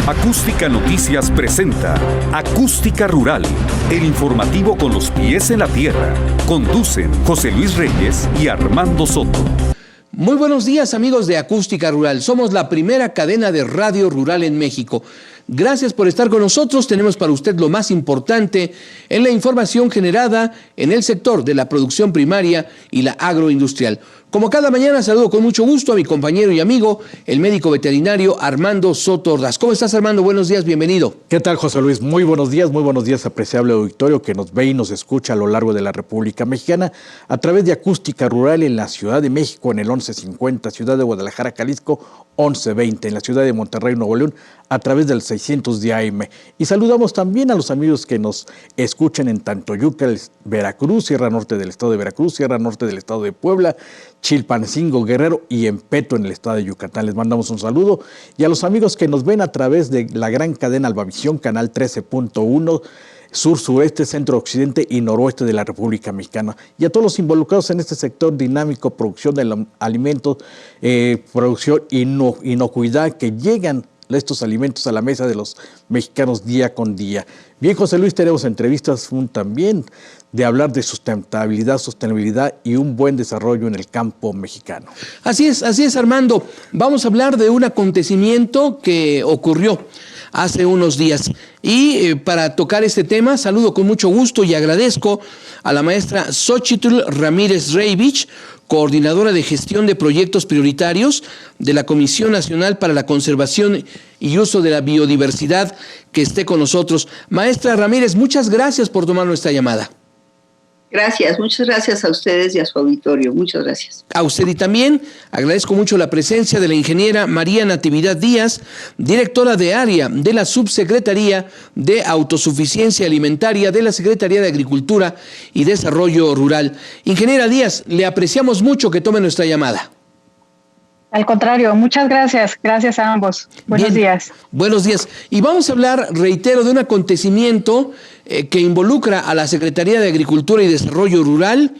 Acústica Noticias presenta Acústica Rural, el informativo con los pies en la tierra. Conducen José Luis Reyes y Armando Soto. Muy buenos días, amigos de Acústica Rural. Somos la primera cadena de radio rural en México. Gracias por estar con nosotros. Tenemos para usted lo más importante en la información generada en el sector de la producción primaria y la agroindustrial. Como cada mañana, saludo con mucho gusto a mi compañero y amigo, el médico veterinario Armando Soto Ordaz. ¿Cómo estás, Armando? Buenos días, bienvenido. ¿Qué tal, José Luis? Muy buenos días, apreciable auditorio que nos ve y nos escucha a lo largo de la República Mexicana a través de Acústica Rural en la Ciudad de México en el 1150, Ciudad de Guadalajara, Jalisco, 1120, en la Ciudad de Monterrey, Nuevo León, a través del 600 de AM. Y saludamos también a los amigos que nos escuchan en Tantoyuca, Veracruz, Sierra Norte del Estado de Veracruz, Sierra Norte del Estado de Puebla, Chilpancingo, Guerrero y Empeto en el estado de Yucatán. Les mandamos un saludo. Y a los amigos que nos ven a través de la gran cadena Albavisión, canal 13.1, sur, sureste, centro, occidente y noroeste de la República Mexicana. Y a todos los involucrados en este sector dinámico, producción de alimentos, producción inocuidad, que llegan estos alimentos a la mesa de los mexicanos día con día. Bien, José Luis, tenemos entrevistas también de hablar de sostenibilidad y un buen desarrollo en el campo mexicano. Así es, Armando. Vamos a hablar de un acontecimiento que ocurrió hace unos días. Y para tocar este tema, saludo con mucho gusto y agradezco a la maestra Xochitl Ramírez Reivich, coordinadora de gestión de proyectos prioritarios de la Comisión Nacional para la Conservación y Uso de la Biodiversidad, que esté con nosotros. Maestra Ramírez, muchas gracias por tomar nuestra llamada. Muchas gracias a ustedes y a su auditorio. Muchas gracias. A usted y también agradezco mucho la presencia de la ingeniera María Natividad Díaz, directora de área de la Subsecretaría de Autosuficiencia Alimentaria de la Secretaría de Agricultura y Desarrollo Rural. Ingeniera Díaz, le apreciamos mucho que tome nuestra llamada. Al contrario, muchas gracias. Gracias a ambos. Buenos días. Buenos días. Y vamos a hablar, reitero, de un acontecimiento que involucra a la Secretaría de Agricultura y Desarrollo Rural,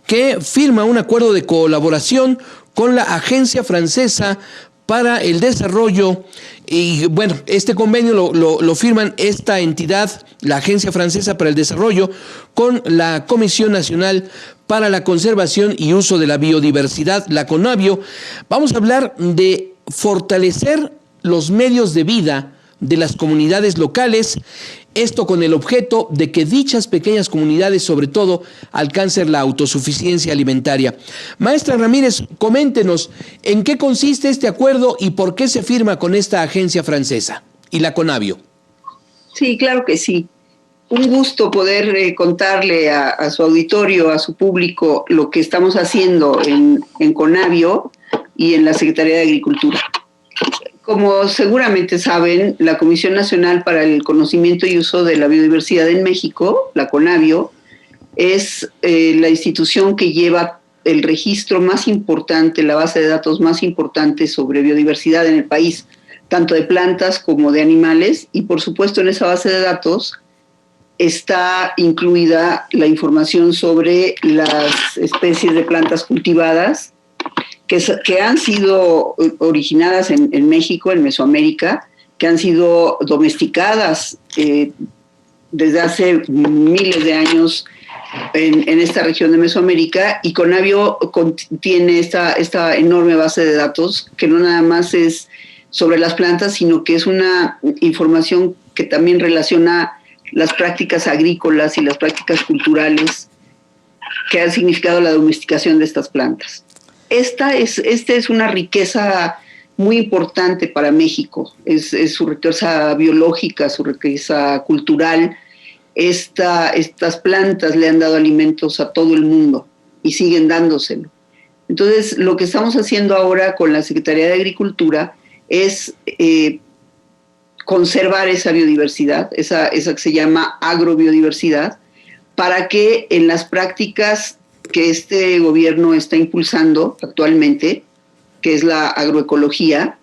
que firma un acuerdo de colaboración con la Agencia Francesa para el Desarrollo. Y bueno, este convenio lo firman esta entidad, la Agencia Francesa para el Desarrollo, con la Comisión Nacional para la Conservación y Uso de la Biodiversidad, la CONABIO. Vamos a hablar de fortalecer los medios de vida de las comunidades locales, esto con el objeto de que dichas pequeñas comunidades, sobre todo, alcancen la autosuficiencia alimentaria. Maestra Ramírez, coméntenos en qué consiste este acuerdo y por qué se firma con esta agencia francesa y la CONABIO. Sí, claro que sí. Un gusto poder contarle a su auditorio, a su público, lo que estamos haciendo en CONABIO y en la Secretaría de Agricultura. Como seguramente saben, la Comisión Nacional para el Conocimiento y Uso de la Biodiversidad en México, la CONABIO, es la institución que lleva el registro más importante, la base de datos más importante sobre biodiversidad en el país, tanto de plantas como de animales, y por supuesto en esa base de datos está incluida la información sobre las especies de plantas cultivadas que han sido originadas en México, en Mesoamérica, que han sido domesticadas desde hace miles de años en esta región de Mesoamérica, y CONABIO contiene esta enorme base de datos que no nada más es sobre las plantas, sino que es una información que también relaciona las prácticas agrícolas y las prácticas culturales que han significado la domesticación de estas plantas. Esta es una riqueza muy importante para México, es su riqueza biológica, su riqueza cultural. Estas plantas le han dado alimentos a todo el mundo y siguen dándoselo. Entonces, lo que estamos haciendo ahora con la Secretaría de Agricultura es conservar esa biodiversidad, esa que se llama agrobiodiversidad, para que en las prácticas que este gobierno está impulsando actualmente, que es la agroecología,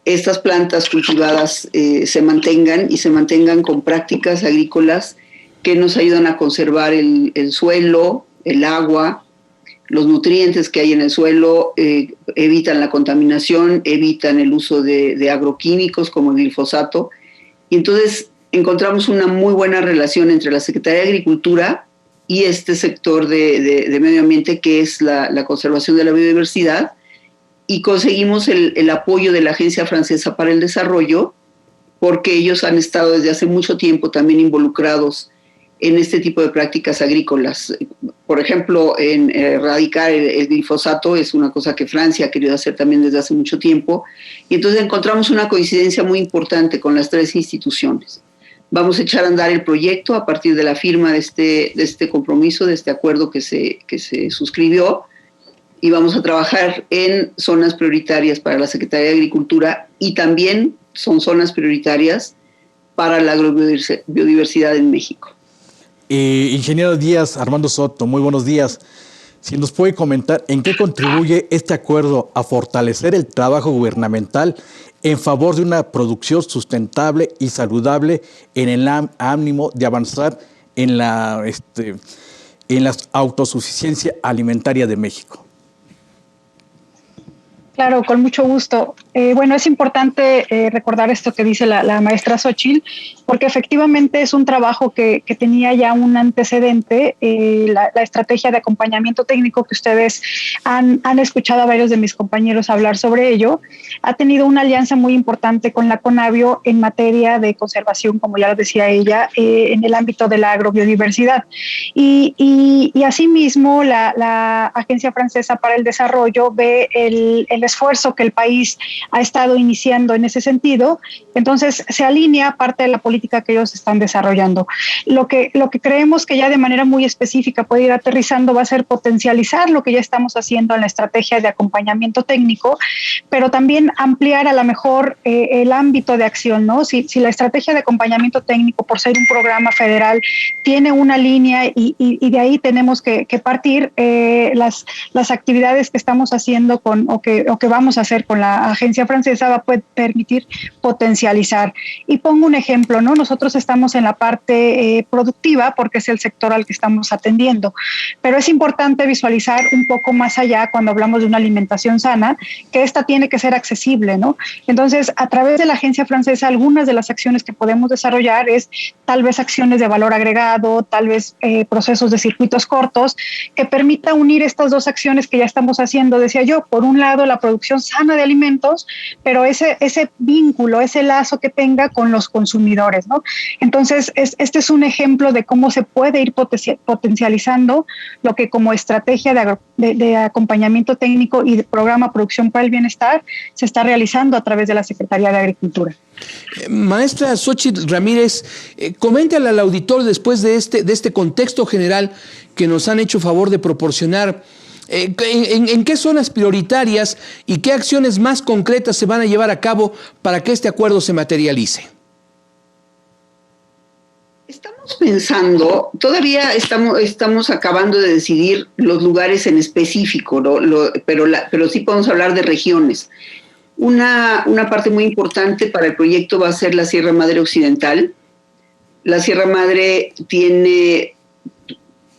estas plantas cultivadas se mantengan con prácticas agrícolas que nos ayudan a conservar el suelo, el agua, los nutrientes que hay en el suelo, evitan la contaminación, evitan el uso de agroquímicos como el glifosato. Y entonces encontramos una muy buena relación entre la Secretaría de Agricultura y este sector de medio ambiente, que es la conservación de la biodiversidad, y conseguimos el apoyo de la Agencia Francesa para el Desarrollo, porque ellos han estado desde hace mucho tiempo también involucrados en este tipo de prácticas agrícolas. Por ejemplo, en erradicar el glifosato es una cosa que Francia ha querido hacer también desde hace mucho tiempo, y entonces encontramos una coincidencia muy importante con las tres instituciones. Vamos a echar a andar el proyecto a partir de la firma de este compromiso, de este acuerdo que se suscribió, y vamos a trabajar en zonas prioritarias para la Secretaría de Agricultura, y también son zonas prioritarias para la agrobiodiversidad en México. Ingeniero Díaz, Armando Soto, muy buenos días. Si nos puede comentar en qué contribuye este acuerdo a fortalecer el trabajo gubernamental en favor de una producción sustentable y saludable en el ánimo de avanzar en la autosuficiencia alimentaria de México. Claro, con mucho gusto. Bueno, es importante recordar esto que dice la maestra Xóchitl, porque efectivamente es un trabajo que tenía ya un antecedente, la estrategia de acompañamiento técnico que ustedes han escuchado a varios de mis compañeros hablar sobre ello, ha tenido una alianza muy importante con la Conavio en materia de conservación, como ya lo decía ella, en el ámbito de la agrobiodiversidad. Y asimismo, la Agencia Francesa para el Desarrollo ve el esfuerzo que el país ha estado iniciando en ese sentido, entonces se alinea parte de la política que ellos están desarrollando. Lo que creemos que ya de manera muy específica puede ir aterrizando va a ser potencializar lo que ya estamos haciendo en la estrategia de acompañamiento técnico, pero también ampliar a lo mejor el ámbito de acción, ¿no? Si la estrategia de acompañamiento técnico, por ser un programa federal, tiene una línea y de ahí tenemos que partir, las actividades que estamos haciendo o que vamos a hacer con la agencia francesa va a poder permitir potencializar. Y pongo un ejemplo, ¿no? Nosotros estamos en la parte productiva porque es el sector al que estamos atendiendo, pero es importante visualizar un poco más allá cuando hablamos de una alimentación sana, que esta tiene que ser accesible, ¿no? Entonces, a través de la agencia francesa, algunas de las acciones que podemos desarrollar es tal vez acciones de valor agregado, tal vez procesos de circuitos cortos, que permita unir estas dos acciones que ya estamos haciendo, decía yo, por un lado la producción sana de alimentos, pero ese vínculo, ese lazo que tenga con los consumidores, ¿no? Entonces, este es un ejemplo de cómo se puede ir potencializando lo que como estrategia de acompañamiento técnico y de programa Producción para el Bienestar se está realizando a través de la Secretaría de Agricultura. Maestra Xóchitl Ramírez, coméntale al auditor después de este contexto general que nos han hecho favor de proporcionar. ¿En qué zonas prioritarias y qué acciones más concretas se van a llevar a cabo para que este acuerdo se materialice? Estamos pensando, todavía estamos acabando de decidir los lugares en específico, ¿no? Pero sí podemos hablar de regiones. Una parte muy importante para el proyecto va a ser la Sierra Madre Occidental. La Sierra Madre tiene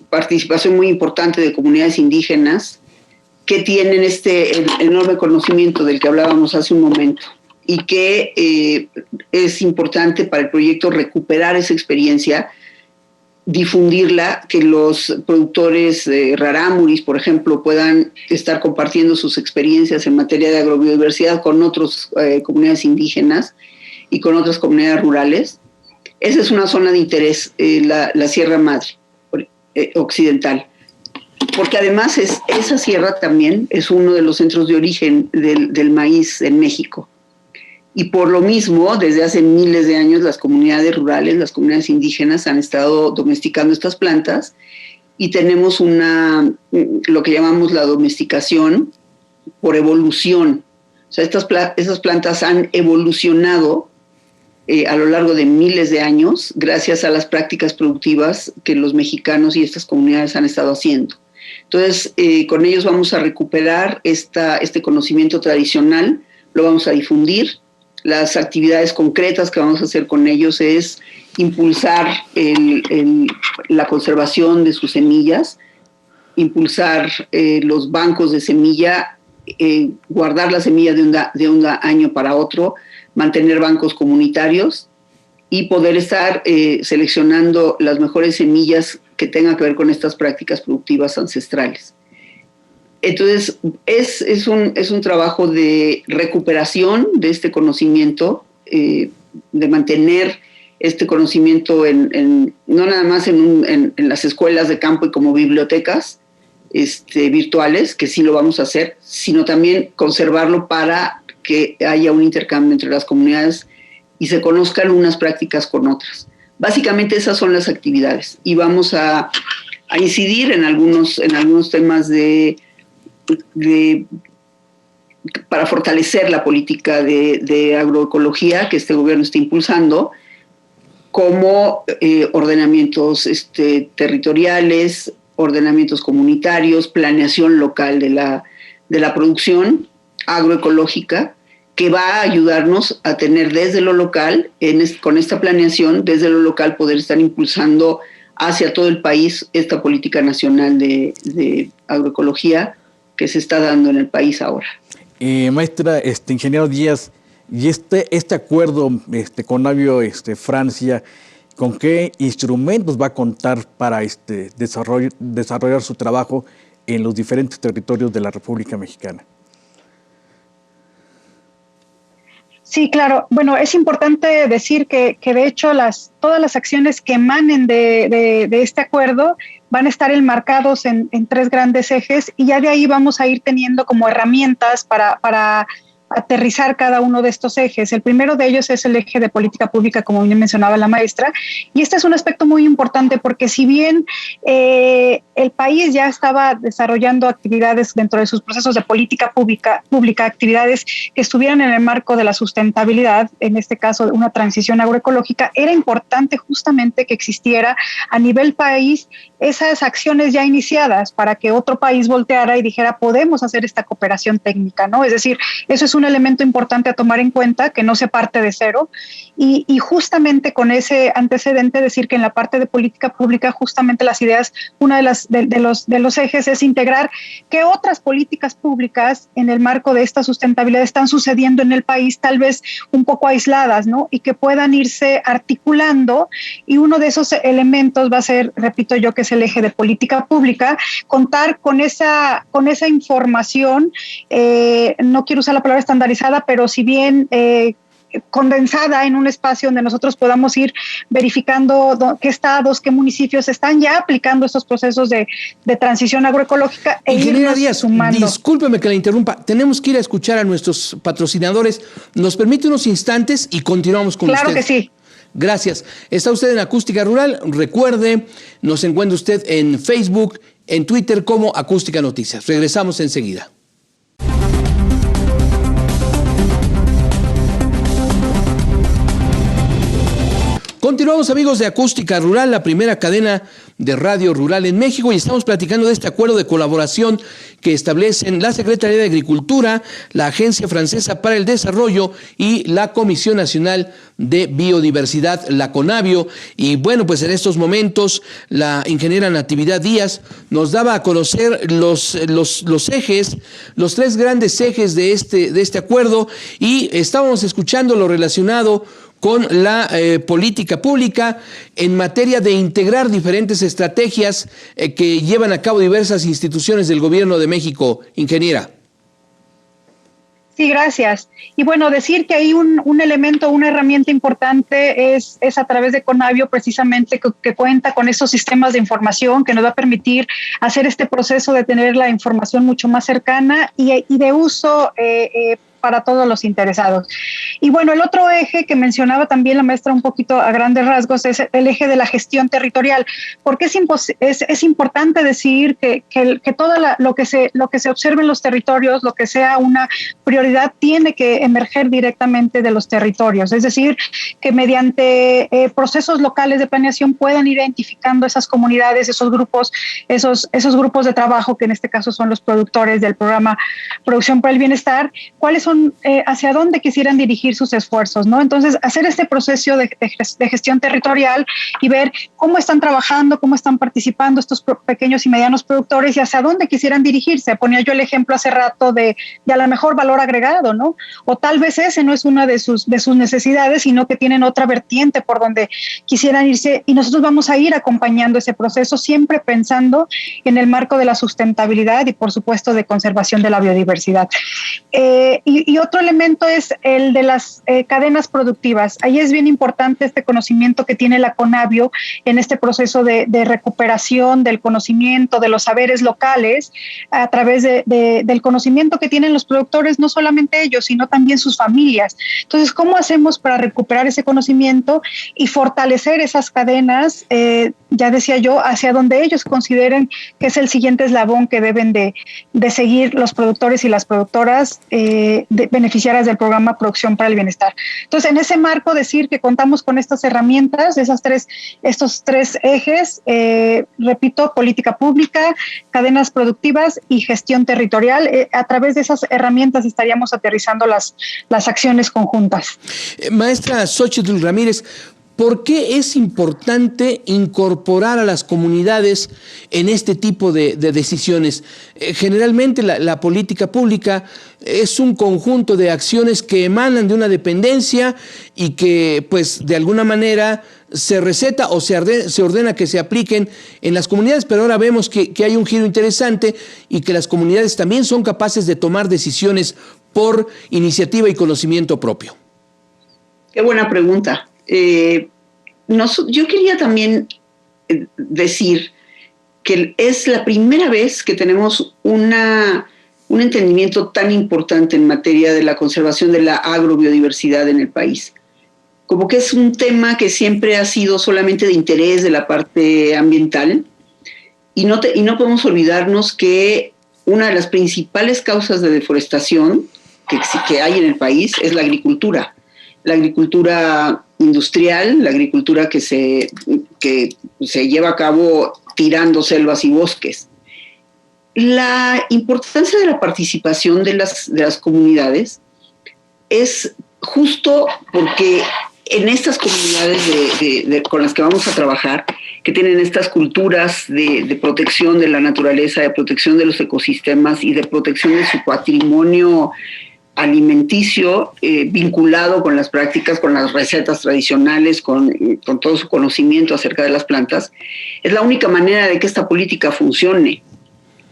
participación muy importante de comunidades indígenas que tienen este enorme conocimiento del que hablábamos hace un momento y que es importante para el proyecto recuperar esa experiencia, difundirla, que los productores rarámuris, por ejemplo, puedan estar compartiendo sus experiencias en materia de agrobiodiversidad con otras comunidades indígenas y con otras comunidades rurales. Esa es una zona de interés, la Sierra Madre Occidental, porque además esa sierra también es uno de los centros de origen del maíz en México. Y por lo mismo, desde hace miles de años, las comunidades rurales, las comunidades indígenas han estado domesticando estas plantas y tenemos lo que llamamos la domesticación por evolución. O sea, esas plantas han evolucionado a lo largo de miles de años gracias a las prácticas productivas que los mexicanos y estas comunidades han estado haciendo. Entonces, con ellos vamos a recuperar este conocimiento tradicional, lo vamos a difundir. Las actividades concretas que vamos a hacer con ellos es impulsar la conservación de sus semillas, impulsar los bancos de semilla, guardar la semilla de un año para otro, mantener bancos comunitarios y poder estar seleccionando las mejores semillas que tengan que ver con estas prácticas productivas ancestrales. Entonces, es un trabajo de recuperación de este conocimiento, de mantener este conocimiento no nada más en las escuelas de campo y como bibliotecas virtuales, que sí lo vamos a hacer, sino también conservarlo para que haya un intercambio entre las comunidades y se conozcan unas prácticas con otras. Básicamente esas son las actividades y vamos a incidir en algunos temas para fortalecer la política de agroecología que este gobierno está impulsando, como ordenamientos territoriales, ordenamientos comunitarios, planeación local de la producción agroecológica, que va a ayudarnos a tener desde lo local, con esta planeación, desde lo local poder estar impulsando hacia todo el país esta política nacional de agroecología que se está dando en el país ahora. Maestra, ingeniero Díaz, y este acuerdo Conavio-Francia, ¿con qué instrumentos va a contar para desarrollar su trabajo en los diferentes territorios de la República Mexicana? Sí, claro. Bueno, es importante decir que de hecho todas las acciones que emanen de este acuerdo van a estar enmarcados en 3 grandes ejes y ya de ahí vamos a ir teniendo como herramientas para aterrizar cada uno de estos ejes. El primero de ellos es el eje de política pública, como bien mencionaba la maestra, y este es un aspecto muy importante porque si bien el país ya estaba desarrollando actividades dentro de sus procesos de política pública, actividades que estuvieran en el marco de la sustentabilidad, en este caso una transición agroecológica, era importante justamente que existiera a nivel país esas acciones ya iniciadas para que otro país volteara y dijera podemos hacer esta cooperación técnica, ¿no? Es decir, eso es un elemento importante a tomar en cuenta, que no se parte de cero y justamente con ese antecedente decir que en la parte de política pública justamente las ideas, una de los ejes es integrar qué otras políticas públicas en el marco de esta sustentabilidad están sucediendo en el país, tal vez un poco aisladas, ¿no? Y que puedan irse articulando y uno de esos elementos va a ser, repito yo, que es el eje de política pública, contar con esa información, no quiero usar la palabra estandarizada, pero si bien condensada en un espacio donde nosotros podamos ir verificando qué estados, qué municipios están ya aplicando estos procesos de transición agroecológica e Ingeniera Díaz, sumando. Discúlpeme que la interrumpa, tenemos que ir a escuchar a nuestros patrocinadores. ¿Nos permite unos instantes y continuamos con usted? Claro que sí. Gracias. Está usted en Acústica Rural. Recuerde, nos encuentra usted en Facebook, en Twitter como Acústica Noticias. Regresamos enseguida. Continuamos, amigos de Acústica Rural, la primera cadena de radio rural en México, y estamos platicando de este acuerdo de colaboración que establecen la Secretaría de Agricultura, la Agencia Francesa para el Desarrollo y la Comisión Nacional de Biodiversidad, la Conavio. Y bueno, pues en estos momentos la ingeniera Natividad Díaz nos daba a conocer los ejes, los 3 grandes ejes de este acuerdo, y estábamos escuchando lo relacionado con la política pública en materia de integrar diferentes estrategias que llevan a cabo diversas instituciones del Gobierno de México. Ingeniera. Sí, gracias. Y bueno, decir que hay un elemento, una herramienta importante es a través de Conavio precisamente que cuenta con estos sistemas de información que nos va a permitir hacer este proceso de tener la información mucho más cercana y de uso para todos los interesados. Y bueno, el otro eje que mencionaba también la maestra un poquito a grandes rasgos es el eje de la gestión territorial, porque es importante decir que todo lo que se observe en los territorios, lo que sea una prioridad, tiene que emerger directamente de los territorios, es decir, que mediante procesos locales de planeación puedan ir identificando esas comunidades, esos grupos de trabajo, que en este caso son los productores del programa Producción para el Bienestar, cuáles son son hacia dónde quisieran dirigir sus esfuerzos, ¿no? Entonces, hacer este proceso de gestión territorial y ver cómo están trabajando, cómo están participando estos pequeños y medianos productores y hacia dónde quisieran dirigirse. Ponía yo el ejemplo hace rato de a lo mejor valor agregado, ¿no? O tal vez ese no es una de sus necesidades, sino que tienen otra vertiente por donde quisieran irse, y nosotros vamos a ir acompañando ese proceso, siempre pensando en el marco de la sustentabilidad y, por supuesto, de conservación de la biodiversidad. Y otro elemento es el de las cadenas productivas. Ahí es bien importante este conocimiento que tiene la Conavio en este proceso de recuperación del conocimiento, de los saberes locales, a través del conocimiento que tienen los productores, no solamente ellos, sino también sus familias. Entonces, ¿cómo hacemos para recuperar ese conocimiento y fortalecer esas cadenas, ya decía yo, hacia donde ellos consideren que es el siguiente eslabón que deben de seguir los productores y las productoras beneficiarias del programa Producción para el Bienestar? Entonces, en ese marco, decir que contamos con estas herramientas, estos tres ejes, repito, política pública, cadenas productivas y gestión territorial. A través de esas herramientas estaríamos aterrizando las acciones conjuntas. Maestra Xóchitl Ramírez, ¿por qué es importante incorporar a las comunidades en este tipo de decisiones? Generalmente la política pública es un conjunto de acciones que emanan de una dependencia y que, pues, de alguna manera se receta o se ordena que se apliquen en las comunidades, pero ahora vemos que hay un giro interesante y que las comunidades también son capaces de tomar decisiones por iniciativa y conocimiento propio. Qué buena pregunta. Yo quería también decir que es la primera vez que tenemos un entendimiento tan importante en materia de la conservación de la agrobiodiversidad en el país. Como que es un tema que siempre ha sido solamente de interés de la parte ambiental, y no podemos olvidarnos que una de las principales causas de deforestación que hay en el país es la agricultura industrial, la agricultura que se lleva a cabo tirando selvas y bosques. La importancia de la participación de las comunidades es justo porque en estas comunidades con las que vamos a trabajar, que tienen estas culturas de protección de la naturaleza, de protección de los ecosistemas y de protección de su patrimonio alimenticio, vinculado con las prácticas, con las recetas tradicionales, con todo su conocimiento acerca de las plantas, es la única manera de que esta política funcione.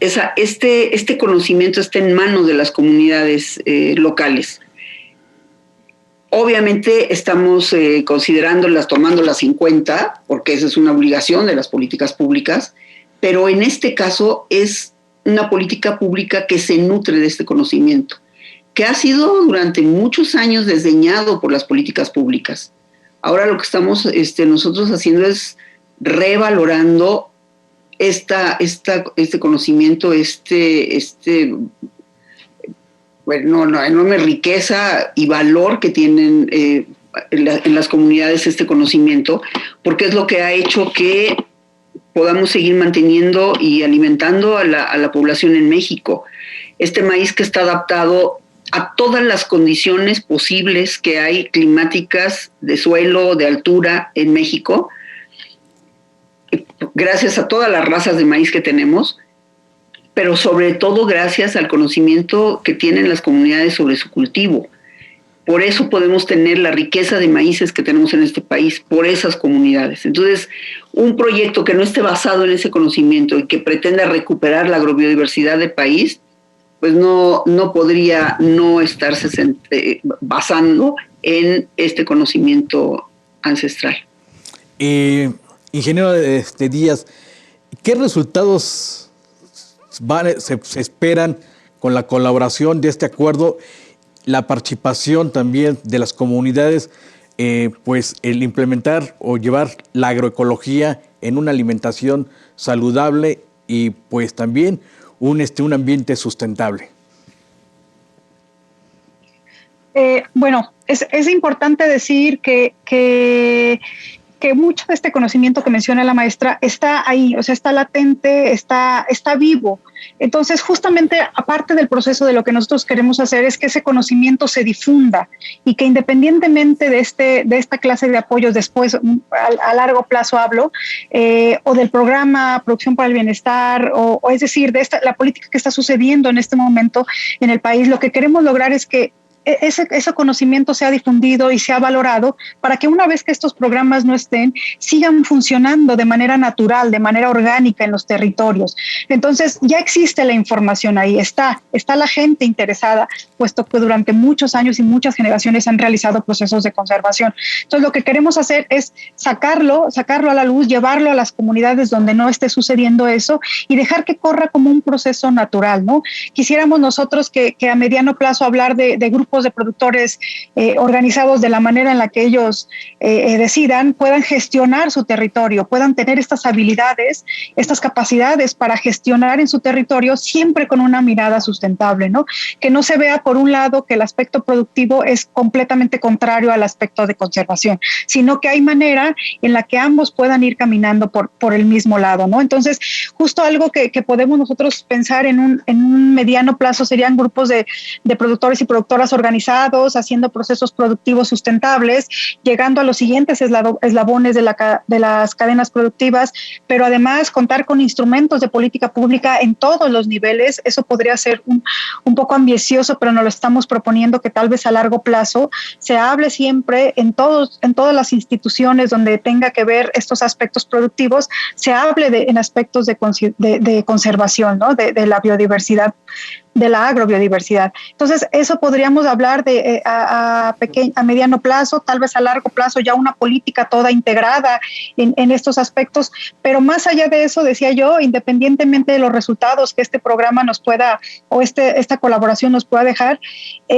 Este conocimiento está en manos de las comunidades locales. Obviamente estamos considerándolas, tomándolas en cuenta, porque esa es una obligación de las políticas públicas, pero en este caso es una política pública que se nutre de este conocimiento, que ha sido durante muchos años desdeñado por las políticas públicas. Ahora lo que estamos nosotros haciendo es revalorando este conocimiento, enorme riqueza y valor que tienen en las comunidades este conocimiento, porque es lo que ha hecho que podamos seguir manteniendo y alimentando a la población en México. Este maíz que está adaptado a todas las condiciones posibles que hay climáticas, de suelo, de altura en México, gracias a todas las razas de maíz que tenemos, pero sobre todo gracias al conocimiento que tienen las comunidades sobre su cultivo. Por eso podemos tener la riqueza de maíces que tenemos en este país, por esas comunidades. Entonces, un proyecto que no esté basado en ese conocimiento y que pretenda recuperar la agrobiodiversidad del país, pues no podría no estarse basando en este conocimiento ancestral. Ingeniero Díaz, ¿qué resultados se esperan con la colaboración de este acuerdo, la participación también de las comunidades, pues el implementar o llevar la agroecología en una alimentación saludable y pues también un ambiente sustentable? Bueno, es importante decir que que mucho de este conocimiento que menciona la maestra está ahí, o sea, está latente, está vivo. Entonces, justamente, aparte del proceso, de lo que nosotros queremos hacer es que ese conocimiento se difunda y que independientemente de esta clase de apoyos después, a largo plazo hablo, o del programa Producción para el Bienestar, o es decir, de la política que está sucediendo en este momento en el país, lo que queremos lograr es que ese conocimiento sea difundido y sea valorado para que una vez que estos programas no estén, sigan funcionando de manera natural, de manera orgánica en los territorios. Entonces, ya existe la información ahí, está la gente interesada, puesto que durante muchos años y muchas generaciones han realizado procesos de conservación. Entonces, lo que queremos hacer es sacarlo a la luz, llevarlo a las comunidades donde no esté sucediendo eso y dejar que corra como un proceso natural, ¿no? Quisiéramos nosotros que a mediano plazo hablar de grupos de productores organizados de la manera en la que ellos decidan, puedan gestionar su territorio, puedan tener estas habilidades, estas capacidades para gestionar en su territorio, siempre con una mirada sustentable, ¿no? Que no se vea por un lado que el aspecto productivo es completamente contrario al aspecto de conservación, sino que hay manera en la que ambos puedan ir caminando por el mismo lado, ¿no? Entonces, justo algo que podemos nosotros pensar en un mediano plazo serían grupos de productores y productoras organizados, haciendo procesos productivos sustentables, llegando a los siguientes eslabones de las cadenas productivas, pero además contar con instrumentos de política pública en todos los niveles. Eso podría ser un poco ambicioso, pero nos lo estamos proponiendo, que tal vez a largo plazo se hable siempre en todas las instituciones donde tenga que ver estos aspectos productivos, se hable en aspectos de conservación, ¿no? de la biodiversidad, de la agrobiodiversidad. Entonces, eso podríamos hablar de a mediano plazo, tal vez a largo plazo ya una política toda integrada en estos aspectos, pero más allá de eso, decía yo, independientemente de los resultados que este programa nos pueda, o esta colaboración nos pueda dejar,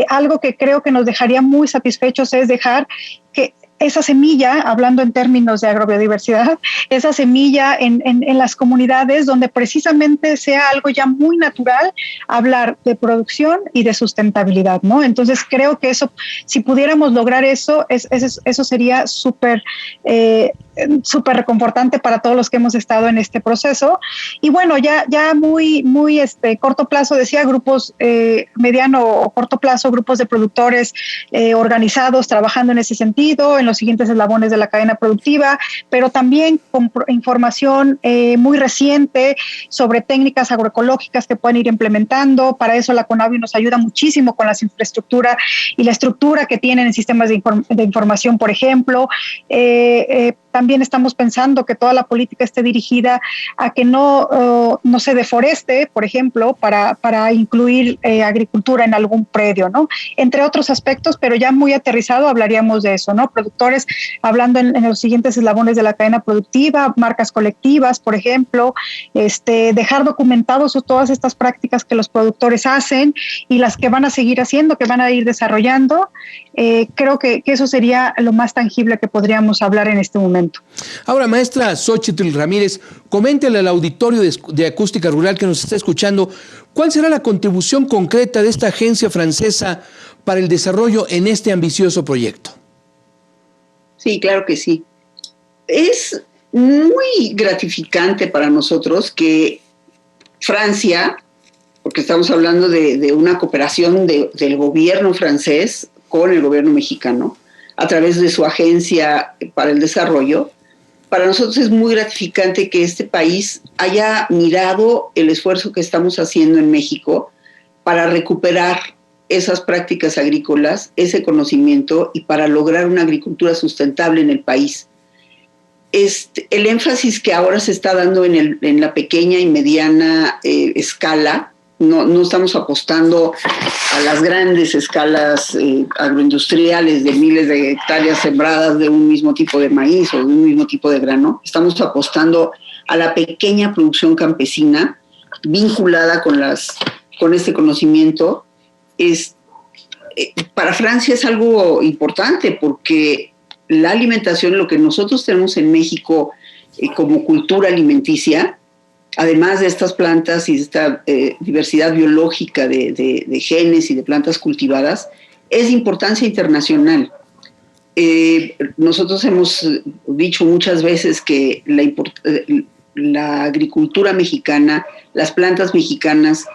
algo que creo que nos dejaría muy satisfechos es dejar que esa semilla, hablando en términos de agrobiodiversidad, esa semilla en las comunidades donde precisamente sea algo ya muy natural hablar de producción y de sustentabilidad, ¿no? Entonces creo que eso, si pudiéramos lograr eso, eso sería súper reconfortante para todos los que hemos estado en este proceso. Y bueno, ya muy corto plazo, decía, grupos mediano o corto plazo, grupos de productores organizados trabajando en ese sentido, en los siguientes eslabones de la cadena productiva, pero también con información muy reciente sobre técnicas agroecológicas que pueden ir implementando. Para eso la CONAVIO nos ayuda muchísimo con las infraestructuras y la estructura que tienen en sistemas de información, por ejemplo. También estamos pensando que toda la política esté dirigida a que no se deforeste, por ejemplo, para incluir agricultura en algún predio, ¿no? Entre otros aspectos, pero ya muy aterrizado hablaríamos de eso, ¿no? Productores hablando en los siguientes eslabones de la cadena productiva, marcas colectivas, por ejemplo, dejar documentados todas estas prácticas que los productores hacen y las que van a seguir haciendo, que van a ir desarrollando. Creo que eso sería lo más tangible que podríamos hablar en este momento. Ahora, maestra Xóchitl Ramírez, coméntele al auditorio de Acústica Rural que nos está escuchando, ¿cuál será la contribución concreta de esta agencia francesa para el desarrollo en este ambicioso proyecto? Sí, claro que sí. Es muy gratificante para nosotros que Francia, porque estamos hablando de una cooperación del gobierno francés con el gobierno mexicano, a través de su agencia para el desarrollo. Para nosotros es muy gratificante que este país haya mirado el esfuerzo que estamos haciendo en México para recuperar esas prácticas agrícolas, ese conocimiento, y para lograr una agricultura sustentable en el país. El énfasis que ahora se está dando en la pequeña y mediana escala, no estamos apostando a las grandes escalas agroindustriales de miles de hectáreas sembradas de un mismo tipo de maíz o de un mismo tipo de grano. Estamos apostando a la pequeña producción campesina vinculada con este conocimiento. Para Francia es algo importante porque la alimentación, lo que nosotros tenemos en México como cultura alimenticia, además de estas plantas y de esta diversidad biológica de genes y de plantas cultivadas, es de importancia internacional. Nosotros hemos dicho muchas veces que la agricultura mexicana, las plantas mexicanas,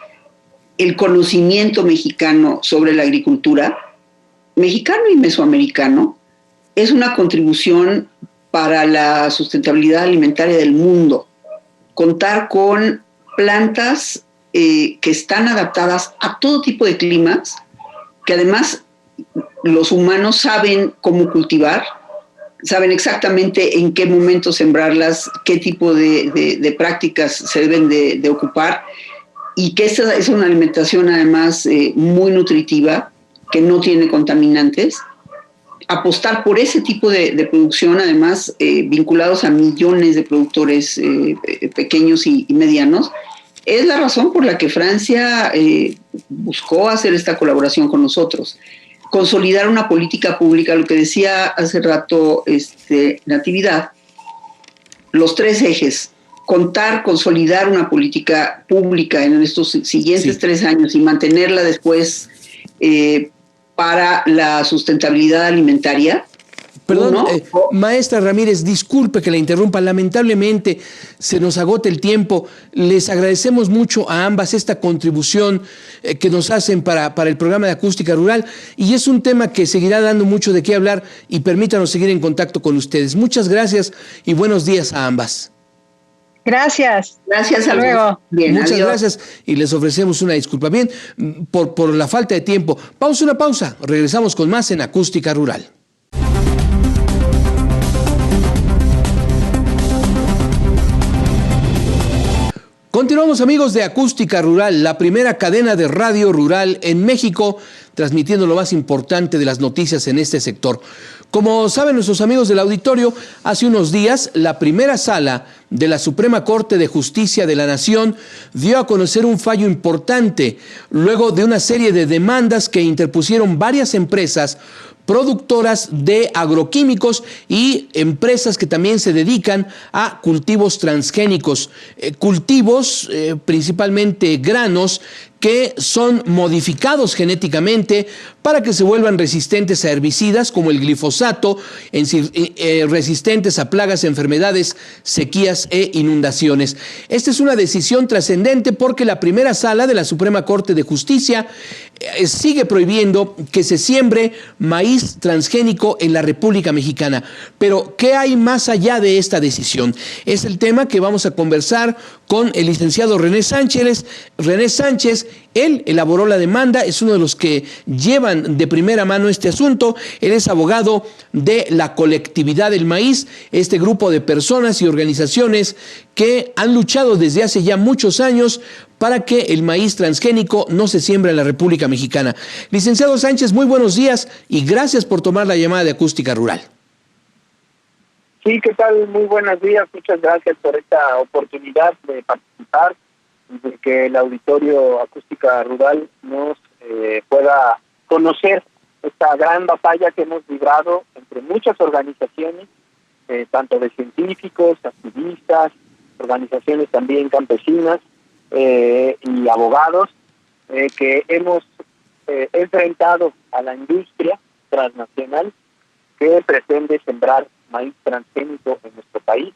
el conocimiento mexicano sobre la agricultura, mexicano y mesoamericano, es una contribución para la sustentabilidad alimentaria del mundo. Contar con plantas que están adaptadas a todo tipo de climas, que además los humanos saben cómo cultivar, saben exactamente en qué momento sembrarlas, qué tipo de prácticas se deben de ocupar, y que esta es una alimentación además muy nutritiva, que no tiene contaminantes. Apostar por ese tipo de producción, además vinculados a millones de productores pequeños y medianos, es la razón por la que Francia buscó hacer esta colaboración con nosotros. Consolidar una política pública, lo que decía hace rato Natividad, los 3 ejes: consolidar una política pública en estos siguientes 3 años y mantenerla después para la sustentabilidad alimentaria. Perdón, maestra Ramírez, disculpe que la interrumpa, lamentablemente se nos agota el tiempo. Les agradecemos mucho a ambas esta contribución que nos hacen para el programa de Acústica Rural, y es un tema que seguirá dando mucho de qué hablar, y permítanos seguir en contacto con ustedes. Muchas gracias y buenos días a ambas. Gracias. Gracias, hasta luego. Bien, muchas adiós. gracias, y les ofrecemos una disculpa. Bien, por la falta de tiempo. Una pausa. Regresamos con más en Acústica Rural. Continuamos, amigos de Acústica Rural, la primera cadena de radio rural en México, transmitiendo lo más importante de las noticias en este sector. Como saben nuestros amigos del auditorio, hace unos días la primera sala de la Suprema Corte de Justicia de la Nación dio a conocer un fallo importante luego de una serie de demandas que interpusieron varias empresas productoras de agroquímicos y empresas que también se dedican a cultivos transgénicos, cultivos principalmente granos que son modificados genéticamente para que se vuelvan resistentes a herbicidas como el glifosato, resistentes a plagas, enfermedades, sequías e inundaciones. Esta es una decisión trascendente porque la primera sala de la Suprema Corte de Justicia sigue prohibiendo que se siembre maíz transgénico en la República Mexicana. Pero, ¿qué hay más allá de esta decisión? Es el tema que vamos a conversar con el licenciado René Sánchez. René Sánchez, él elaboró la demanda, es uno de los que llevan de primera mano este asunto. Él es abogado de la Colectividad del Maíz, este grupo de personas y organizaciones que han luchado desde hace ya muchos años para que el maíz transgénico no se siembre en la República Mexicana. Licenciado Sánchez, muy buenos días y gracias por tomar la llamada de Acústica Rural. Sí, ¿qué tal? Muy buenos días. Muchas gracias por esta oportunidad de participar y de que el auditorio Acústica Rural nos pueda conocer esta gran batalla que hemos librado entre muchas organizaciones, tanto de científicos, activistas, organizaciones también campesinas y abogados, que hemos enfrentado a la industria transnacional que pretende sembrar maíz transgénico en nuestro país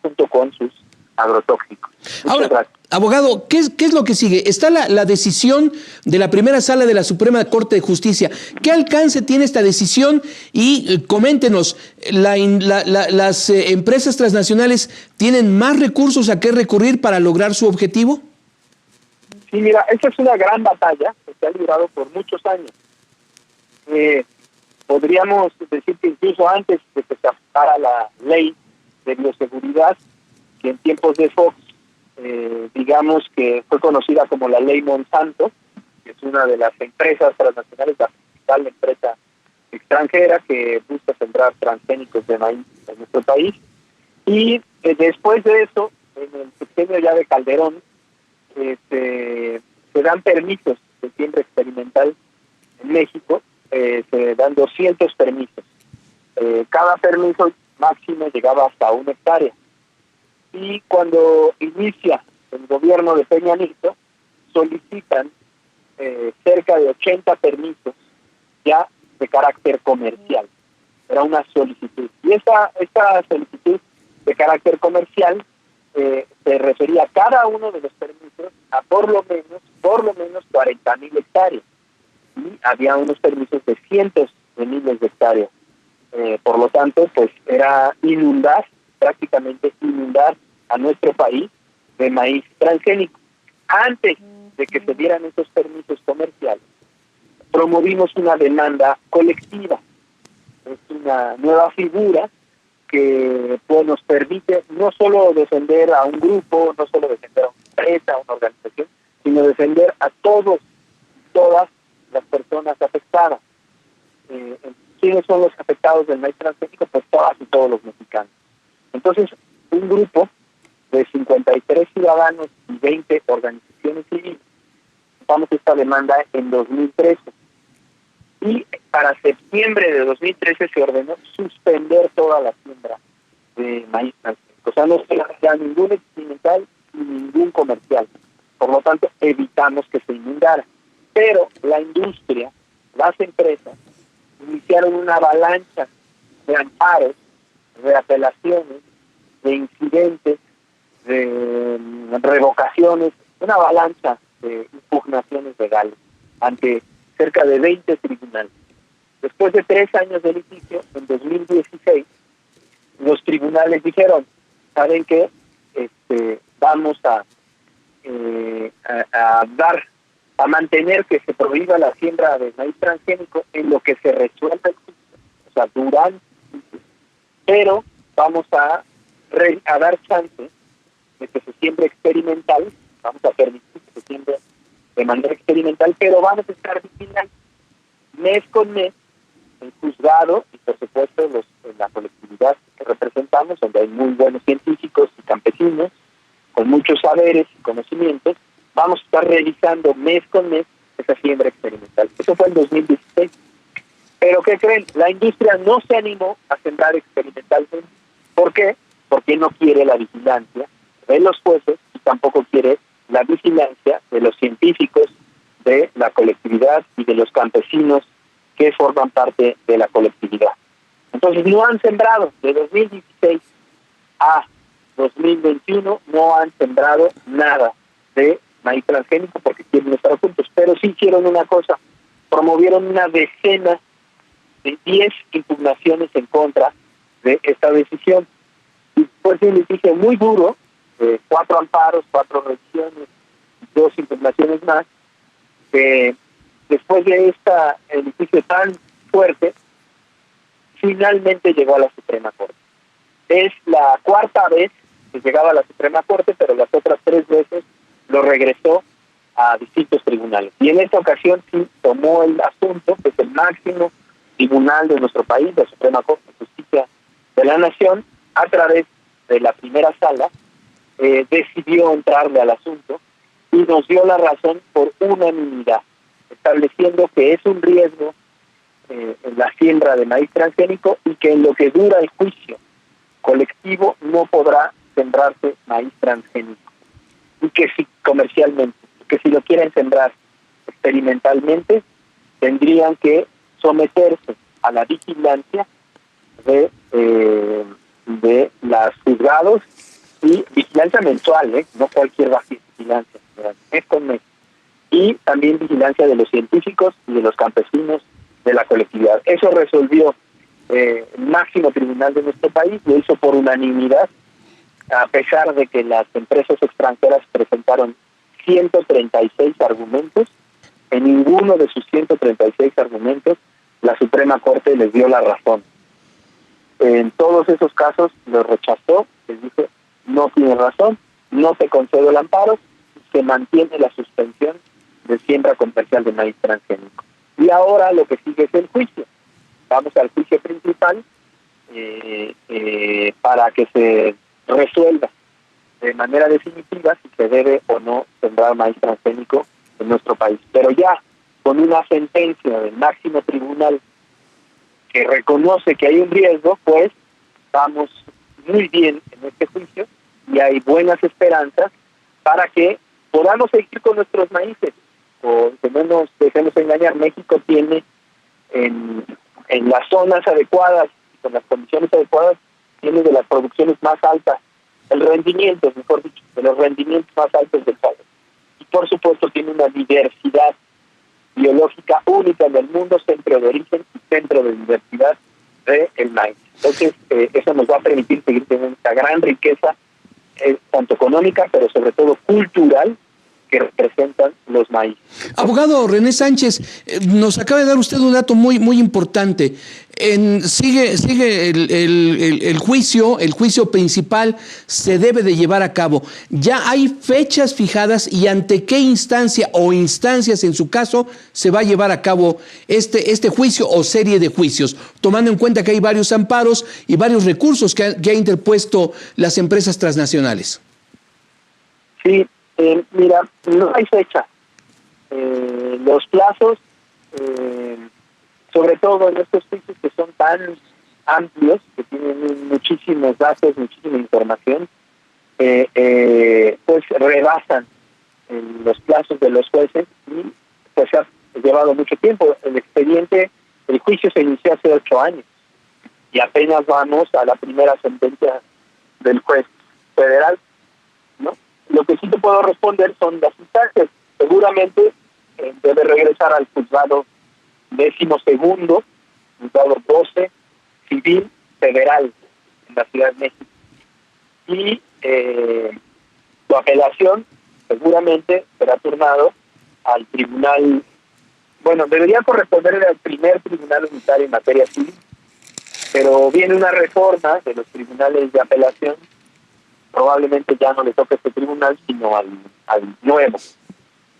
junto con sus agrotóxicos. Ahora, abogado, ¿qué es lo que sigue? Está la decisión de la primera sala de la Suprema Corte de Justicia. ¿Qué alcance tiene esta decisión? Y coméntenos, ¿las empresas transnacionales tienen más recursos a qué recurrir para lograr su objetivo? Sí, mira, esta es una gran batalla que se ha librado por muchos años. Podríamos decir que incluso antes de que se aprobara la ley de bioseguridad, que en tiempos de Fox, digamos que fue conocida como la ley Monsanto, que es una de las empresas transnacionales, la principal empresa extranjera que busca sembrar transgénicos de maíz en nuestro país. Y después de eso, en el sexenio ya de Calderón, se dan permisos de siembra experimental en México, se dan 200 permisos. Cada permiso máximo llegaba hasta 1 hectárea. Y cuando inicia el gobierno de Peña Nieto, solicitan cerca de 80 permisos ya de carácter comercial. era una solicitud. Y esta solicitud de carácter comercial se refería a cada uno de los permisos a por lo menos 40,000 hectáreas. Y había unos permisos de cientos de miles de hectáreas. Por lo tanto, pues era prácticamente inundar a nuestro país de maíz transgénico. Antes de que se dieran esos permisos comerciales, promovimos una demanda colectiva. Es una nueva figura que pues, nos permite no solo defender a un grupo, no solo defender a una empresa, a una organización, sino defender a todas las personas afectadas. ¿Quiénes son los afectados del maíz transgénico? Pues todas y todos los mexicanos. Entonces, un grupo de 53 ciudadanos y 20 organizaciones civiles ocupamos esta demanda en 2013. Y para septiembre de 2013 se ordenó suspender toda la siembra de maíz transgénico. O sea, no se hacía ningún experimental ni ningún comercial. Por lo tanto, evitamos que se inundara. Pero la industria, las empresas, iniciaron una avalancha de amparos, de apelaciones, de incidentes, de revocaciones, una avalancha de impugnaciones legales ante cerca de 20 tribunales. Después de 3 años de litigio, en 2016, los tribunales dijeron, ¿saben qué? Vamos a mantener que se prohíba la siembra de maíz transgénico en lo que se resuelva el juicio, o sea, durante el juicio. Pero vamos a dar chance de que se siembre experimental, vamos a permitir que se siembre de manera experimental, pero vamos a estar vigilando mes con mes el juzgado y por supuesto la colectividad que representamos, donde hay muy buenos científicos y campesinos con muchos saberes y conocimientos, vamos a estar revisando mes con mes esa siembra experimental. Eso fue en 2016. Pero ¿qué creen? La industria no se animó a sembrar experimentalmente. ¿Por qué? Porque no quiere la vigilancia de los jueces y tampoco quiere la vigilancia de los científicos, de la colectividad y de los campesinos que forman parte de la colectividad. Entonces no han sembrado de 2016 a 2021, no han sembrado nada de maíz transgénico porque quieren estar juntos, pero sí hicieron una cosa, promovieron una decena de 10 impugnaciones en contra de esta decisión. Y fue un litigio muy duro, 4 amparos, 4 revisiones, 2 impugnaciones más, que después de el litigio tan fuerte, finalmente llegó a la Suprema Corte. Es la 4ª vez que llegaba a la Suprema Corte, pero las otras 3 veces lo regresó a distintos tribunales. Y en esta ocasión sí tomó el asunto, que es el máximo tribunal de nuestro país, la Suprema Corte de Justicia de la Nación, a través de la primera sala, decidió entrarle al asunto y nos dio la razón por unanimidad, estableciendo que es un riesgo en la siembra de maíz transgénico y que en lo que dura el juicio colectivo no podrá sembrarse maíz transgénico. Y que si comercialmente, que si lo quieren sembrar experimentalmente, tendrían que someterse a la vigilancia de los juzgados y vigilancia mensual, no cualquier vigilancia, mes con mes. Y también vigilancia de los científicos y de los campesinos de la colectividad. Eso resolvió el máximo tribunal de nuestro país, lo hizo por unanimidad, a pesar de que las empresas extranjeras presentaron 136 argumentos. En ninguno de sus 136 argumentos la Suprema Corte les dio la razón. En todos esos casos los rechazó, les dijo, no tiene razón, no se concede el amparo, se mantiene la suspensión de siembra comercial de maíz transgénico. Y ahora lo que sigue es el juicio. Vamos al juicio principal para que se resuelva de manera definitiva si se debe o no sembrar maíz transgénico en nuestro país. Pero ya con una sentencia del máximo tribunal que reconoce que hay un riesgo, pues vamos muy bien en este juicio y hay buenas esperanzas para que podamos seguir con nuestros maíces. O que no nos dejemos engañar, México tiene en en las zonas adecuadas, con las condiciones adecuadas, tiene de las producciones más altas, el rendimiento, mejor dicho, de los rendimientos más altos del país. Y por supuesto tiene una diversidad biológica única en el mundo, centro de origen y centro de diversidad del maíz. Entonces, eso nos va a permitir seguir teniendo esta gran riqueza, tanto económica, pero sobre todo cultural, que representan los maíz. Abogado René Sánchez, nos acaba de dar usted un dato muy importante. Sigue el juicio principal se debe de llevar a cabo. ¿Ya hay fechas fijadas y ante qué instancia o instancias en su caso se va a llevar a cabo este juicio o serie de juicios, tomando en cuenta que hay varios amparos y varios recursos que ha interpuesto las empresas transnacionales? Sí, mira, no hay fecha. Los plazos, sobre todo en estos juicios que son tan amplios, que tienen muchísimos datos, muchísima información, pues rebasan los plazos de los jueces y pues se ha llevado mucho tiempo. El juicio se inició hace 8 años y apenas vamos a la primera sentencia del juez federal, ¿no? Lo que sí te puedo responder son las instancias. Seguramente debe regresar al juzgado 12º, juzgado 12, civil, federal, en la Ciudad de México. Y su apelación seguramente será turnado al tribunal, bueno, debería corresponder al primer tribunal unitario en materia civil, pero viene una reforma de los tribunales de apelación. Probablemente ya no le toque a este tribunal, sino al nuevo,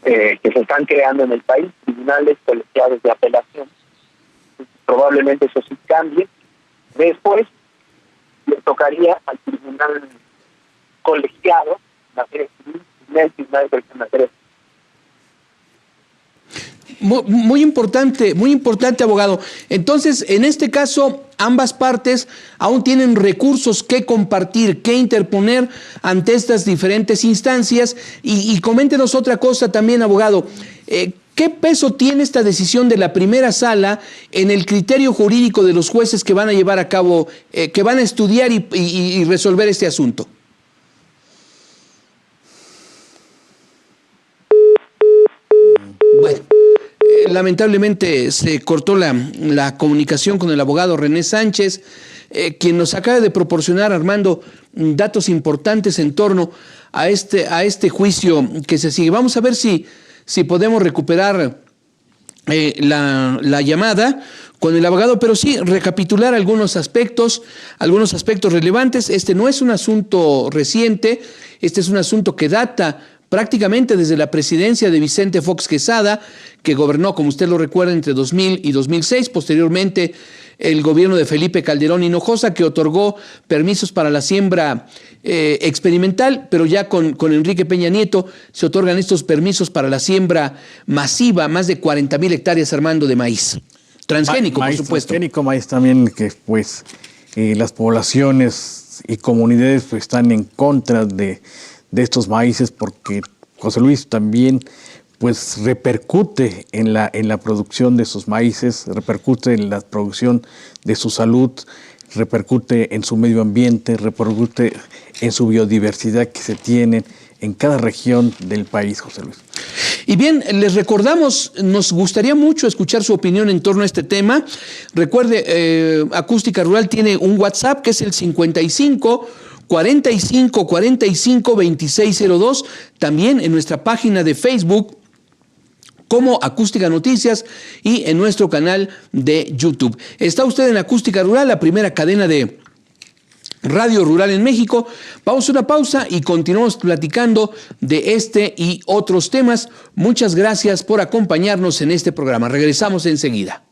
que se están creando en el país, tribunales colegiados de apelación. Probablemente eso sí cambie. Después le tocaría al tribunal colegiado en materia civil, el tribunal en materia civil. Muy importante, abogado. Entonces, en este caso, ambas partes aún tienen recursos que compartir, que interponer ante estas diferentes instancias. Y coméntenos otra cosa también, abogado. ¿Qué peso tiene esta decisión de la primera sala en el criterio jurídico de los jueces que van a llevar a cabo, que van a estudiar y resolver este asunto? Bueno. Lamentablemente se cortó la comunicación con el abogado René Sánchez, quien nos acaba de proporcionar, Armando, datos importantes en torno a este juicio que se sigue. Vamos a ver si podemos recuperar la llamada con el abogado, pero sí recapitular algunos aspectos relevantes. Este no es un asunto reciente, este es un asunto que data prácticamente desde la presidencia de Vicente Fox Quesada, que gobernó, como usted lo recuerda, entre 2000 y 2006. Posteriormente, el gobierno de Felipe Calderón Hinojosa, que otorgó permisos para la siembra experimental, pero ya con Enrique Peña Nieto se otorgan estos permisos para la siembra masiva, más de 40,000 hectáreas, Armando, de maíz. Transgénico, maíz, por supuesto. Transgénico, maíz también, que pues las poblaciones y comunidades pues están en contra de estos maíces, porque José Luis también pues repercute en la producción de sus maíces, repercute en la producción de su salud, repercute en su medio ambiente, repercute en su biodiversidad que se tiene en cada región del país, José Luis. Y bien, les recordamos, nos gustaría mucho escuchar su opinión en torno a este tema. Recuerde, Acústica Rural tiene un WhatsApp que es el 55 45 45 2602, también en nuestra página de Facebook como Acústica Noticias y en nuestro canal de YouTube. Está usted en Acústica Rural, la primera cadena de radio rural en México. Vamos a una pausa y continuamos platicando de este y otros temas. Muchas gracias por acompañarnos en este programa. Regresamos enseguida.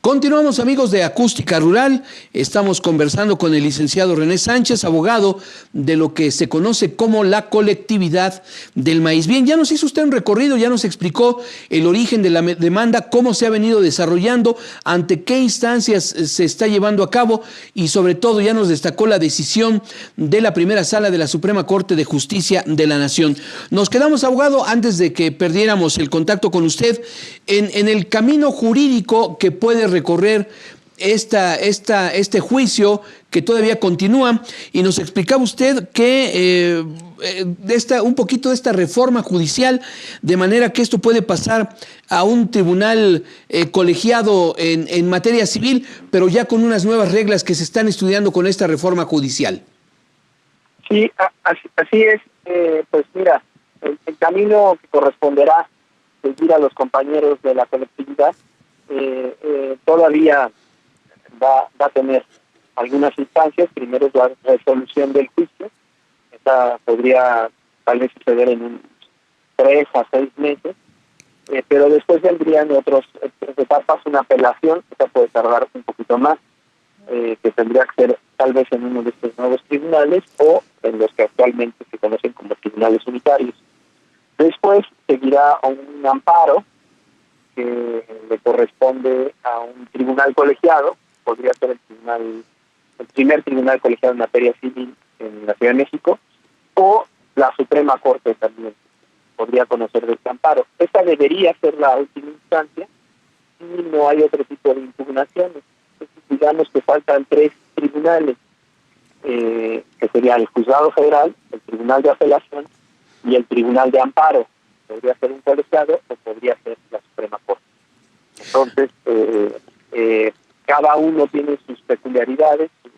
Continuamos, amigos de Acústica Rural. Estamos conversando con el licenciado René Sánchez, abogado de lo que se conoce como la colectividad del maíz. Bien, ya nos hizo usted un recorrido, ya nos explicó el origen de la demanda, cómo se ha venido desarrollando, ante qué instancias se está llevando a cabo y sobre todo ya nos destacó la decisión de la primera sala de la Suprema Corte de Justicia de la Nación. Nos quedamos, abogado, antes de que perdiéramos el contacto con usted, en el camino jurídico que puede recorrer este juicio que todavía continúa, y nos explicaba usted que un poquito de esta reforma judicial, de manera que esto puede pasar a un tribunal colegiado en materia civil, pero ya con unas nuevas reglas que se están estudiando con esta reforma judicial. Sí, así es. Pues mira, el camino que corresponderá seguir a los compañeros de la colectividad todavía va a tener algunas instancias. Primero es la resolución del juicio. Esta podría tal vez suceder en unos 3 a 6 meses, pero después vendrían otras etapas, una apelación. Esta puede tardar un poquito más, que tendría que ser tal vez en uno de estos nuevos tribunales o en los que actualmente se conocen como tribunales unitarios. Después seguirá un amparo que le corresponde a un tribunal colegiado. Podría ser el primer tribunal colegiado en materia civil en la Ciudad de México, o la Suprema Corte también podría conocer de este amparo. Esta debería ser la última instancia y no hay otro tipo de impugnaciones. Entonces, digamos que faltan 3 tribunales, que sería el Juzgado Federal, el Tribunal de Apelación y el Tribunal de Amparo. Podría ser un colegiado o podría ser la Suprema Corte. Entonces, cada uno tiene sus peculiaridades, sus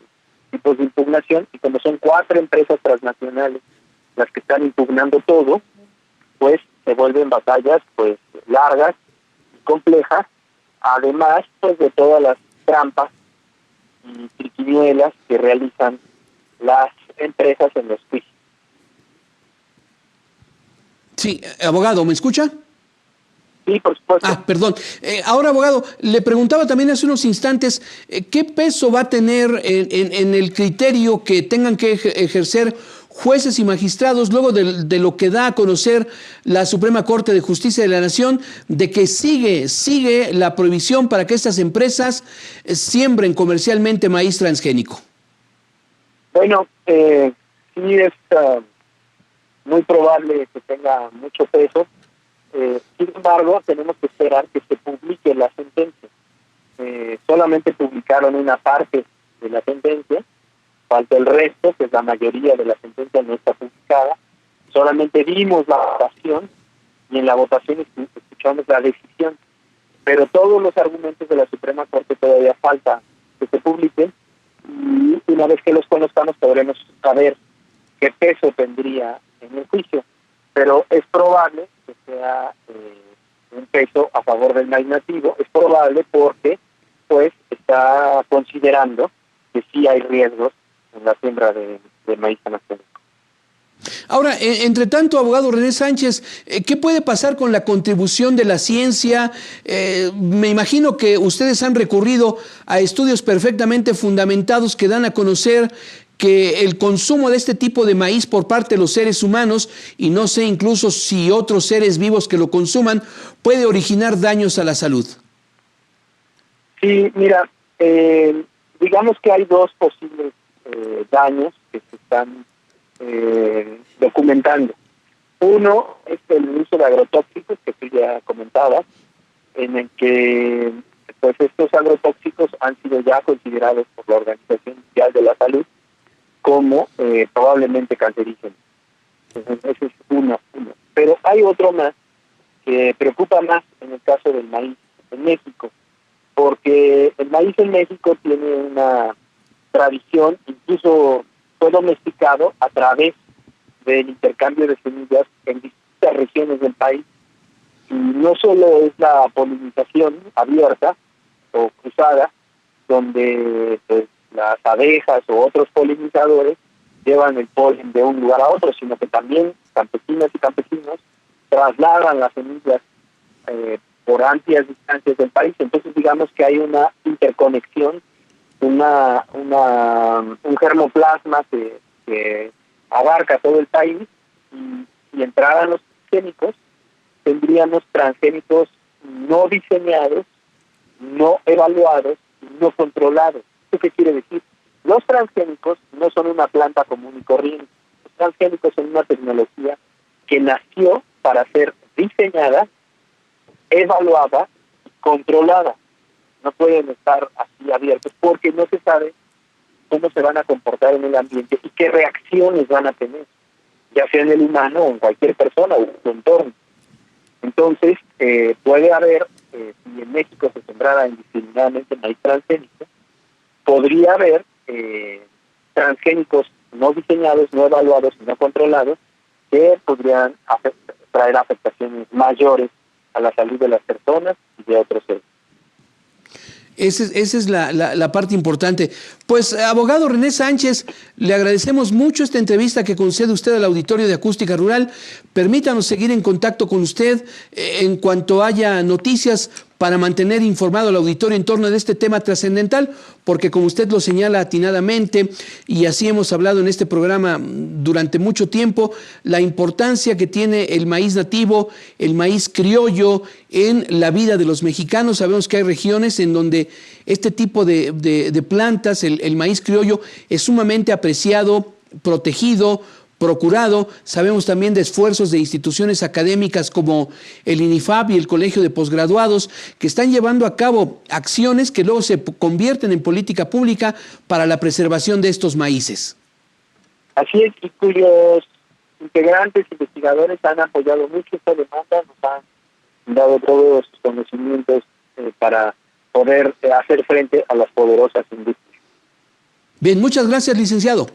tipos de impugnación, y como son 4 empresas transnacionales las que están impugnando todo, pues se vuelven batallas pues largas y complejas, además pues de todas las trampas y triquiñuelas que realizan las empresas en los juicios. Sí, abogado, ¿me escucha? Sí, por supuesto. Perdón. Ahora, abogado, le preguntaba también hace unos instantes, ¿qué peso va a tener en el criterio que tengan que ejercer jueces y magistrados luego de lo que da a conocer la Suprema Corte de Justicia de la Nación, de que sigue la prohibición para que estas empresas siembren comercialmente maíz transgénico? Bueno, sí es muy probable que tenga mucho peso. Sin embargo, tenemos que esperar que se publique la sentencia. Solamente publicaron una parte de la sentencia, falta el resto, que es la mayoría de la sentencia, no está publicada. Solamente vimos la votación y en la votación escuchamos la decisión. Pero todos los argumentos de la Suprema Corte todavía falta que se publiquen, y una vez que los conozcamos podremos saber qué peso tendría en el juicio. Pero es probable que sea un peso a favor del maíz nativo. Es probable porque pues está considerando que sí hay riesgos en la siembra de maíz transgénico. Ahora, entre tanto, abogado René Sánchez, ¿qué puede pasar con la contribución de la ciencia? Me imagino que ustedes han recurrido a estudios perfectamente fundamentados que dan a conocer que el consumo de este tipo de maíz por parte de los seres humanos, y no sé incluso si otros seres vivos que lo consuman, puede originar daños a la salud. Sí, mira, digamos que hay 2 posibles daños que se están documentando. Uno es el uso de agrotóxicos, que tú ya comentabas, en el que pues estos agrotóxicos han sido ya considerados por la Organización Mundial de la Salud como probablemente cancerígenos. Entonces, ese es uno. Pero hay otro más que preocupa más en el caso del maíz en México, porque el maíz en México tiene una tradición, incluso fue domesticado a través del intercambio de semillas en distintas regiones del país. Y no solo es la polinización abierta o cruzada, donde pues, las abejas o otros polinizadores llevan el polen de un lugar a otro, sino que también campesinas y campesinos trasladan las semillas por amplias distancias del país. Entonces digamos que hay una interconexión, un germoplasma que abarca todo el país, y entraran los transgénicos, tendríamos transgénicos no diseñados, no evaluados, no controlados. ¿Esto qué quiere decir? Los transgénicos no son una planta común y corriente. Los transgénicos son una tecnología que nació para ser diseñada, evaluada, controlada. No pueden estar así abiertos porque no se sabe cómo se van a comportar en el ambiente y qué reacciones van a tener, ya sea en el humano o en cualquier persona o en su entorno. Entonces, puede haber, si en México se sembrara indiscriminadamente maíz transgénico, podría haber transgénicos no diseñados, no evaluados y no controlados que podrían traer afectaciones mayores a la salud de las personas y de otros seres. Esa es la parte importante. Pues, abogado René Sánchez, le agradecemos mucho esta entrevista que concede usted al auditorio de Acústica Rural. Permítanos seguir en contacto con usted en cuanto haya noticias para mantener informado al auditorio en torno de este tema trascendental, porque como usted lo señala atinadamente, y así hemos hablado en este programa durante mucho tiempo, la importancia que tiene el maíz nativo, el maíz criollo en la vida de los mexicanos. Sabemos que hay regiones en donde este tipo de plantas, el maíz criollo, es sumamente apreciado, protegido, procurado. Sabemos también de esfuerzos de instituciones académicas como el INIFAP y el Colegio de Posgraduados, que están llevando a cabo acciones que luego se convierten en política pública para la preservación de estos maíces. Así es, y cuyos integrantes, investigadores han apoyado mucho esta demanda, nos han dado todos sus conocimientos para poder hacer frente a las poderosas industrias. Bien, muchas gracias, licenciado.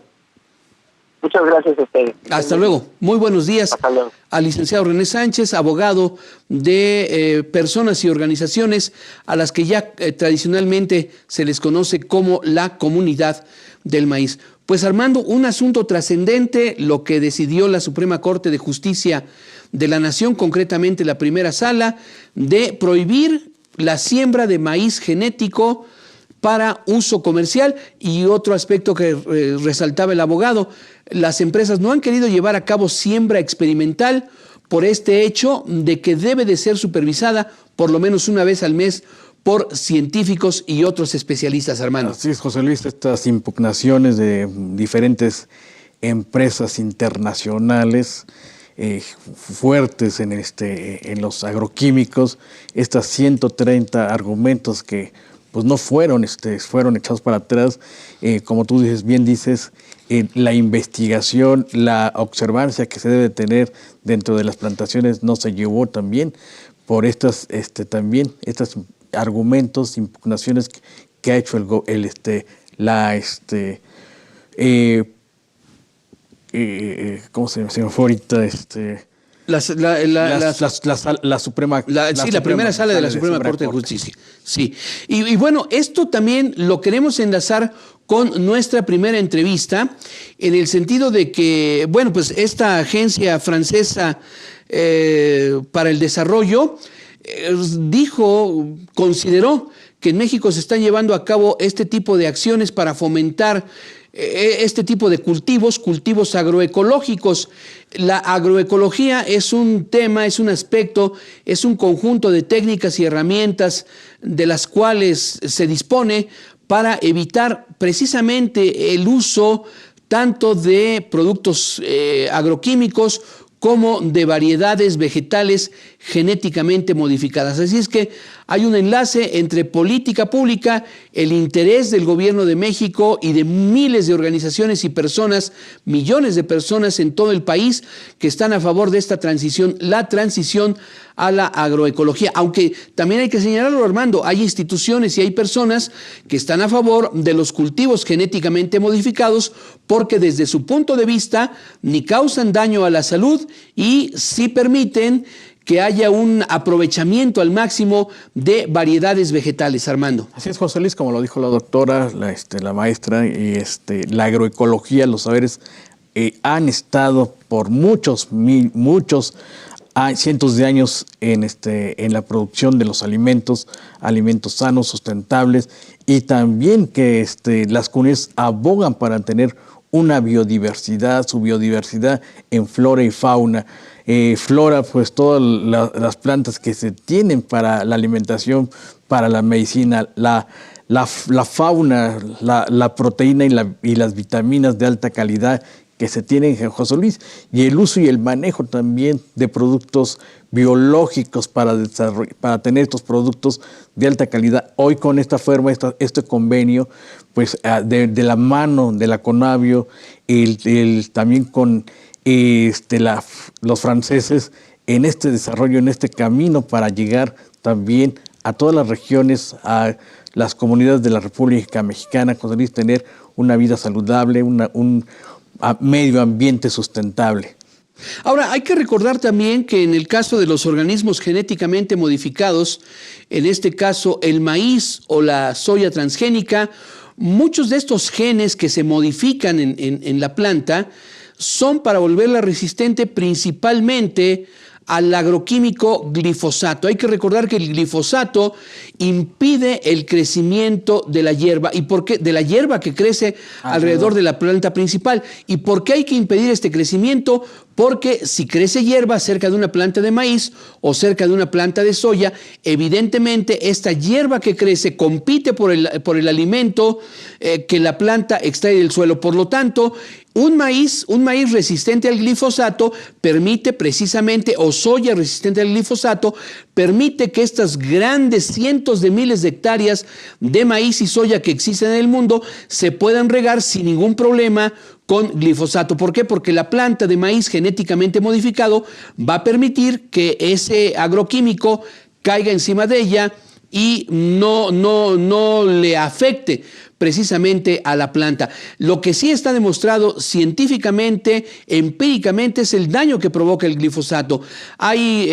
Muchas gracias a ustedes. Hasta luego. Muy buenos días. Hasta luego. Al licenciado René Sánchez, abogado de personas y organizaciones a las que ya tradicionalmente se les conoce como la comunidad del maíz. Pues, Armando, un asunto trascendente, lo que decidió la Suprema Corte de Justicia de la Nación, concretamente la primera sala, de prohibir la siembra de maíz genético para uso comercial. Y otro aspecto que resaltaba el abogado: las empresas no han querido llevar a cabo siembra experimental por este hecho de que debe de ser supervisada por lo menos una vez al mes por científicos y otros especialistas, Armando. Así es, José Luis, estas impugnaciones de diferentes empresas internacionales fuertes en los agroquímicos, estas 130 argumentos que pues no fueron echados para atrás, como tú bien dices, la investigación, la observancia que se debe tener dentro de las plantaciones no se llevó también por estos argumentos, impugnaciones que ha hecho ¿cómo se llama ahorita? La Suprema. La primera sala de la Suprema Corte de Justicia. Sí. Y bueno, esto también lo queremos enlazar con nuestra primera entrevista, en el sentido de que, bueno, pues esta agencia francesa para el desarrollo consideró que en México se están llevando a cabo este tipo de acciones para fomentar este tipo de cultivos agroecológicos. La agroecología es un tema, es un aspecto, es un conjunto de técnicas y herramientas de las cuales se dispone para evitar precisamente el uso tanto de productos agroquímicos como de variedades vegetales genéticamente modificadas. Así es que hay un enlace entre política pública, el interés del gobierno de México y de miles de organizaciones y personas, millones de personas en todo el país que están a favor de esta transición, la transición a la agroecología. Aunque también hay que señalarlo, Armando, hay instituciones y hay personas que están a favor de los cultivos genéticamente modificados porque desde su punto de vista ni causan daño a la salud y sí permiten que haya un aprovechamiento al máximo de variedades vegetales, Armando. Así es, José Luis, como lo dijo la doctora, la maestra, y la agroecología, los saberes han estado por muchos hay cientos de años en la producción de los alimentos sanos, sustentables, y también que las comunidades abogan para tener una biodiversidad, su biodiversidad en flora y fauna. Flora, pues todas las plantas que se tienen para la alimentación, para la medicina, la fauna, la proteína y las vitaminas de alta calidad que se tienen en José Luis, y el uso y el manejo también de productos biológicos para tener estos productos de alta calidad. Hoy con esta firma, este convenio, pues de la mano de la Conavio, también con los franceses en este desarrollo, en este camino para llegar también a todas las regiones, a las comunidades de la República Mexicana, José Luis, tener una vida saludable, un medio ambiente sustentable. Ahora, hay que recordar también que en el caso de los organismos genéticamente modificados, en este caso el maíz o la soya transgénica, muchos de estos genes que se modifican en la planta son para volverla resistente principalmente al agroquímico glifosato. Hay que recordar que el glifosato impide el crecimiento de la hierba. ¿Y por qué? De la hierba que crece alrededor de la planta principal. ¿Y por qué hay que impedir este crecimiento? Porque si crece hierba cerca de una planta de maíz o cerca de una planta de soya, evidentemente esta hierba que crece compite por el alimento que la planta extrae del suelo. Por lo tanto, un maíz resistente al glifosato permite precisamente, o soya resistente al glifosato, permite que estas grandes cientos de miles de hectáreas de maíz y soya que existen en el mundo se puedan regar sin ningún problema con glifosato. ¿Por qué? Porque la planta de maíz genéticamente modificado va a permitir que ese agroquímico caiga encima de ella y no le afecte precisamente a la planta. Lo que sí está demostrado científicamente, empíricamente, es el daño que provoca el glifosato. Hay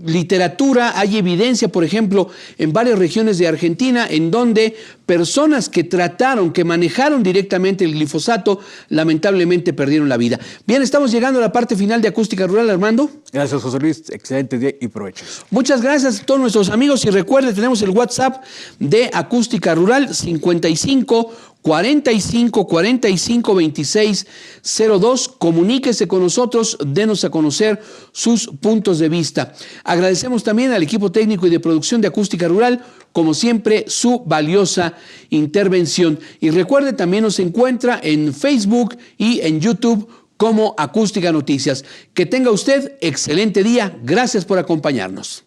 literatura, hay evidencia, por ejemplo, en varias regiones de Argentina, en donde personas que manejaron directamente el glifosato, lamentablemente perdieron la vida. Bien, estamos llegando a la parte final de Acústica Rural, Armando. Gracias, José Luis. Excelente día y provecho. Muchas gracias a todos nuestros amigos, y recuerden, tenemos el WhatsApp de Acústica Rural, 55 45 45 26 02. Comuníquese con nosotros, denos a conocer sus puntos de vista. Agradecemos también al equipo técnico y de producción de Acústica Rural, como siempre, su valiosa intervención. Y recuerde, también nos encuentra en Facebook y en YouTube como Acústica Noticias. Que tenga usted excelente día. Gracias por acompañarnos.